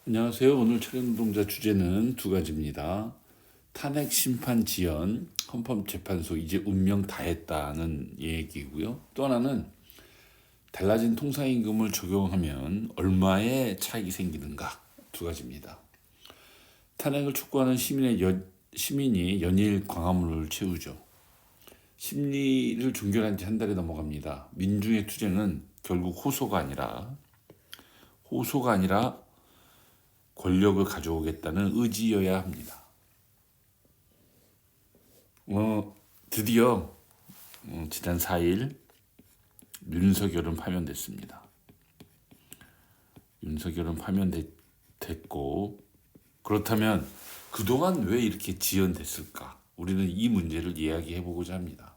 안녕하세요. 오늘 철현동자 주제는 두 가지입니다. 탄핵 심판 지연, 헌법재판소 이제 운명 다 했다는 얘기고요. 또 하나는 달라진 통상임금을 적용하면 얼마의 차익이 생기는가, 두 가지입니다. 탄핵을 촉구하는 시민이 연일 광화문을 채우죠. 심리를 종결한 지 한 달이 넘어갑니다. 민중의 투쟁은 결국 호소가 아니라 권력을 가져오겠다는 의지여야 합니다. 드디어 지난 4일 윤석열은 파면됐습니다. 윤석열은 파면됐고, 그렇다면 그동안 왜 이렇게 지연됐을까? 우리는 이 문제를 이야기해보고자 합니다.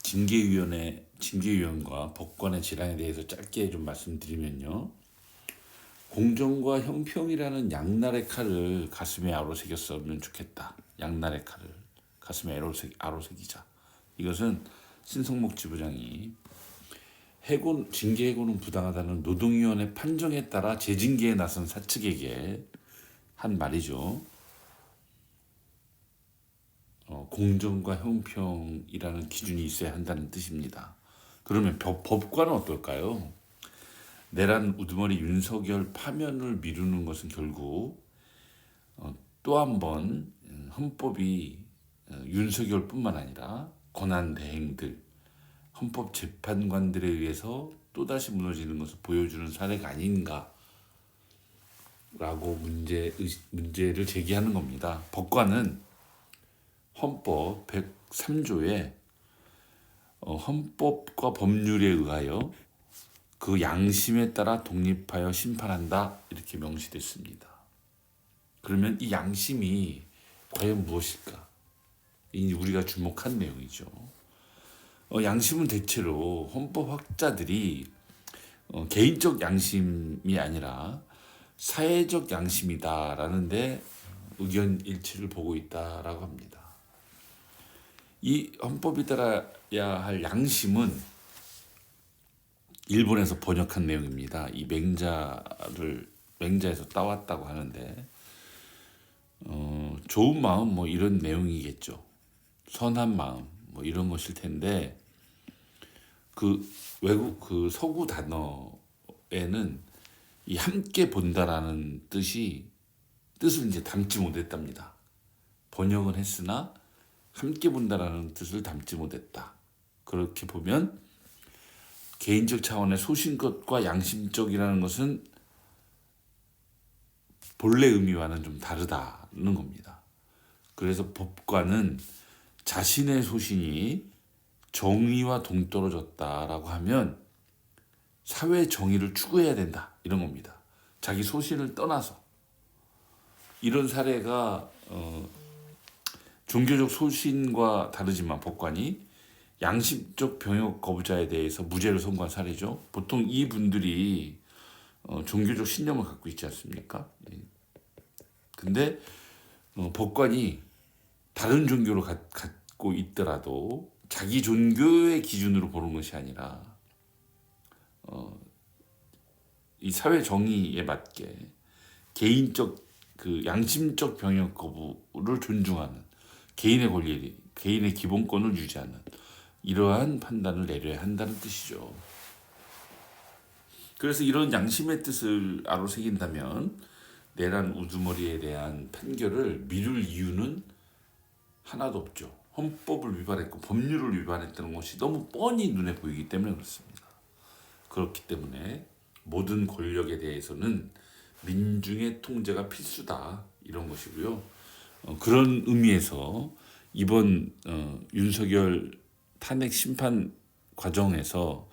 징계위원과 법관의 질환에 대해서 짧게 좀 말씀드리면요. 공정과 형평이라는 양날의 칼을 가슴에 아로새겼으면 좋겠다. 양날의 칼을 가슴에 아로새기자. 이것은 신성목 지부장이 징계 해고는 부당하다는 노동위원회 판정에 따라 재징계에 나선 사측에게 한 말이죠. 공정과 형평이라는 기준이 있어야 한다는 뜻입니다. 그러면 법관은 어떨까요? 내란 우두머리 윤석열 파면을 미루는 것은 결국 또 한 번 헌법이 윤석열뿐만 아니라 권한대행들, 헌법재판관들에 의해서 또다시 무너지는 것을 보여주는 사례가 아닌가라고 문제를 제기하는 겁니다. 법관은 헌법 103조에 헌법과 법률에 의하여 그 양심에 따라 독립하여 심판한다, 이렇게 명시됐습니다. 그러면 이 양심이 과연 무엇일까? 이 우리가 주목한 내용이죠. 양심은 대체로 헌법학자들이 개인적 양심이 아니라 사회적 양심이다라는데 의견 일치를 보고 있다라고 합니다. 이 헌법이 따라야 할 양심은 일본에서 번역한 내용입니다. 이 맹자에서 따왔다고 하는데 좋은 마음 뭐 이런 내용이겠죠. 선한 마음 뭐 이런 것일 텐데 그 서구 단어에는 이 함께 본다라는 뜻을 이제 담지 못했답니다. 번역은 했으나 함께 본다라는 뜻을 담지 못했다. 그렇게 보면 개인적 차원의 소신것과 양심적이라는 것은 본래 의미와는 좀 다르다는 겁니다. 그래서 법관은 자신의 소신이 정의와 동떨어졌다라고 하면 사회 정의를 추구해야 된다, 이런 겁니다. 자기 소신을 떠나서. 이런 사례가 종교적 소신과 다르지만 법관이 양심적 병역 거부자에 대해서 무죄를 선고한 사례죠. 보통 이분들이 종교적 신념을 갖고 있지 않습니까? 근데 법관이 다른 종교를 갖고 있더라도 자기 종교의 기준으로 보는 것이 아니라 이 사회 정의에 맞게 개인적 그 양심적 병역 거부를 존중하는 개인의 권리, 개인의 기본권을 유지하는 이러한 판단을 내려야 한다는 뜻이죠. 그래서 이런 양심의 뜻을 아로새긴다면 내란 우두머리에 대한 판결을 미룰 이유는 하나도 없죠. 헌법을 위반했고 법률을 위반했다는 것이 너무 뻔히 눈에 보이기 때문에 그렇습니다. 그렇기 때문에 모든 권력에 대해서는 민중의 통제가 필수다, 이런 것이고요. 그런 의미에서 이번 윤석열 탄핵 심판 과정에서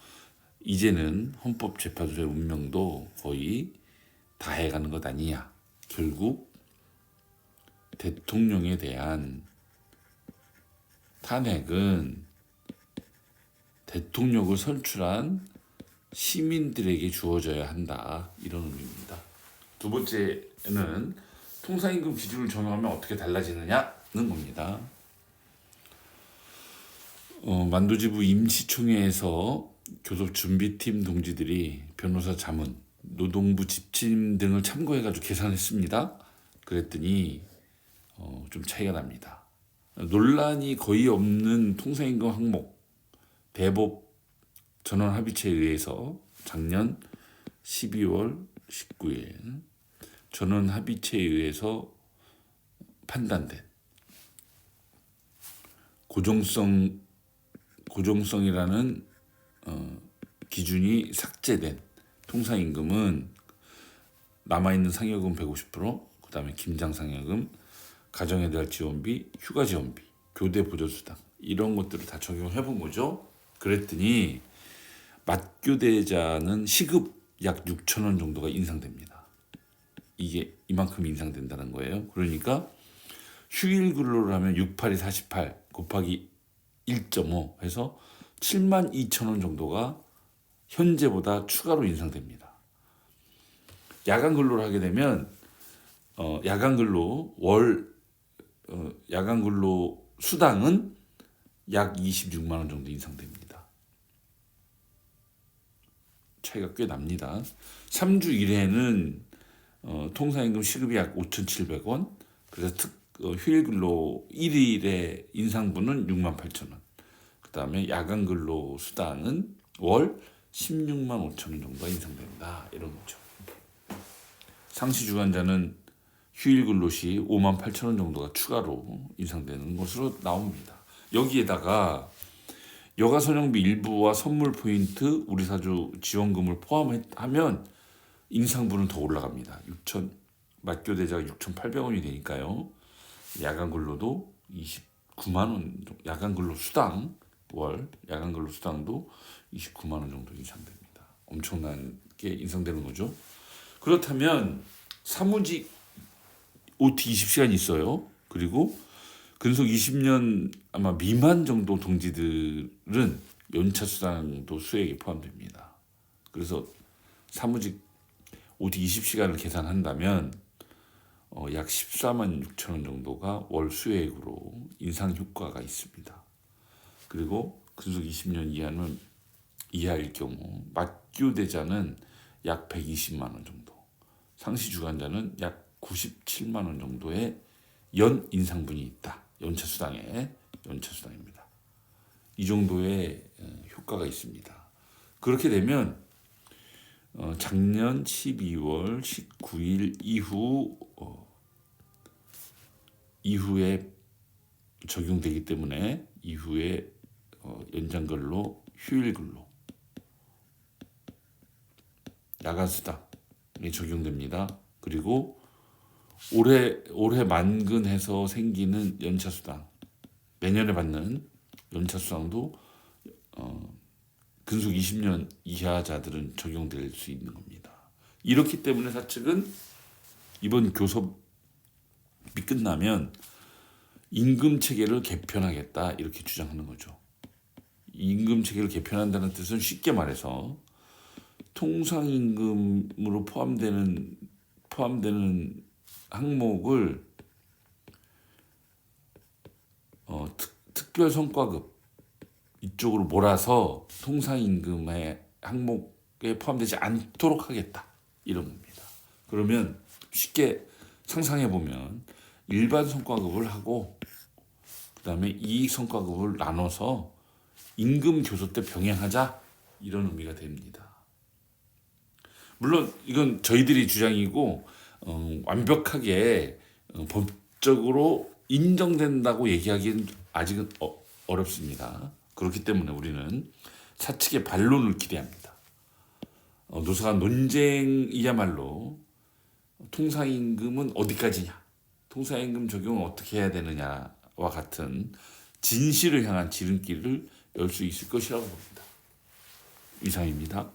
이제는 헌법재판소의 운명도 거의 다 해가는 것 아니냐. 결국 대통령에 대한 탄핵은 대통령을 선출한 시민들에게 주어져야 한다, 이런 의미입니다. 두 번째는 통상임금 기준을 적용하면 어떻게 달라지느냐는 겁니다. 만두지부 임시총회에서 교섭 준비팀 동지들이 변호사 자문, 노동부 집침 등을 참고해가지고 계산했습니다. 그랬더니 좀 차이가 납니다. 논란이 거의 없는 통상임금 항목 대법 전원합의체에 의해서 작년 12월 19일 전원합의체에 의해서 판단된 고정성이라는 기준이 삭제된 통상임금은 남아있는 상여금 150%, 그 다음에 김장상여금, 가정에 대한 지원비, 휴가지원비, 교대 보조수당 이런 것들을 다 적용해 본 거죠. 그랬더니 맞교대자는 시급 약 6,000원 정도가 인상됩니다. 이게 이만큼 인상된다는 거예요. 그러니까 휴일 근로를 하면 68이 48 곱하기 1.5 해서 72,000원 정도가 현재보다 추가로 인상됩니다. 야간 근로를 하게 되면 야간 근로 야간 근로 수당은 약 26만 원 정도 인상됩니다. 차이가 꽤 납니다. 3주 1회는 통상임금 시급이 약 5,700원, 그래서 휴일 근로 1일의 인상분은 68,000원. 그 다음에 야간 근로 수당은 월 16만 5천 원 정도가 인상된다. 이런 거죠. 상시 주간자는 휴일 근로 시 5만 8천 원 정도가 추가로 인상되는 것으로 나옵니다. 여기에다가 여가 선영비 일부와 선물 포인트, 우리사주 지원금을 포함하면 인상분은 더 올라갑니다. 맞교대자가 6,800원이 되니까요. 야간 근로도 29만 원, 야간 근로 수당 야간 근로 수당도 29만 원 정도 인상됩니다. 엄청나게 인상되는 거죠. 그렇다면 사무직 OT 20시간 있어요. 그리고 근속 20년 아마 미만 정도 동지들은 연차 수당도 수액에 포함됩니다. 그래서 사무직 OT 20시간을 계산한다면 약 14만 6천 원 정도가 월 수액으로 인상 효과가 있습니다. 그리고 근속 20년 이하일 경우 맞교대자는 약 120만 원 정도, 상시 주간자는 약 97만 원 정도의 연 인상분이 있다. 연차 수당입니다. 이 정도의 효과가 있습니다. 그렇게 되면 작년 12월 19일 이후에 적용되기 때문에 이후에 연장 근로, 휴일 근로, 야간 수당이 적용됩니다. 그리고 올해 만근해서 생기는 연차 수당, 내년에 받는 연차 수당도 근속 20년 이하자들은 적용될 수 있는 겁니다. 이렇기 때문에 사측은 이번 교섭이 끝나면 임금 체계를 개편하겠다 이렇게 주장하는 거죠. 임금 체계를 개편한다는 뜻은 쉽게 말해서 통상임금으로 포함되는 항목을 특별 성과급 이쪽으로 몰아서 통상임금의 항목에 포함되지 않도록 하겠다 이런 겁니다. 그러면 쉽게 상상해 보면 일반 성과급을 하고 그다음에 이익 성과급을 나눠서 임금 교섭 때 병행하자 이런 의미가 됩니다. 물론 이건 저희들이 주장이고 완벽하게 법적으로 인정된다고 얘기하기는 아직은 어렵습니다. 그렇기 때문에 우리는 사측의 반론을 기대합니다. 노사간 논쟁이야말로 통상임금은 어디까지냐, 통상임금 적용을 어떻게 해야 되느냐와 같은 진실을 향한 지름길을 열 수 있을 것이라고 봅니다. 이상입니다.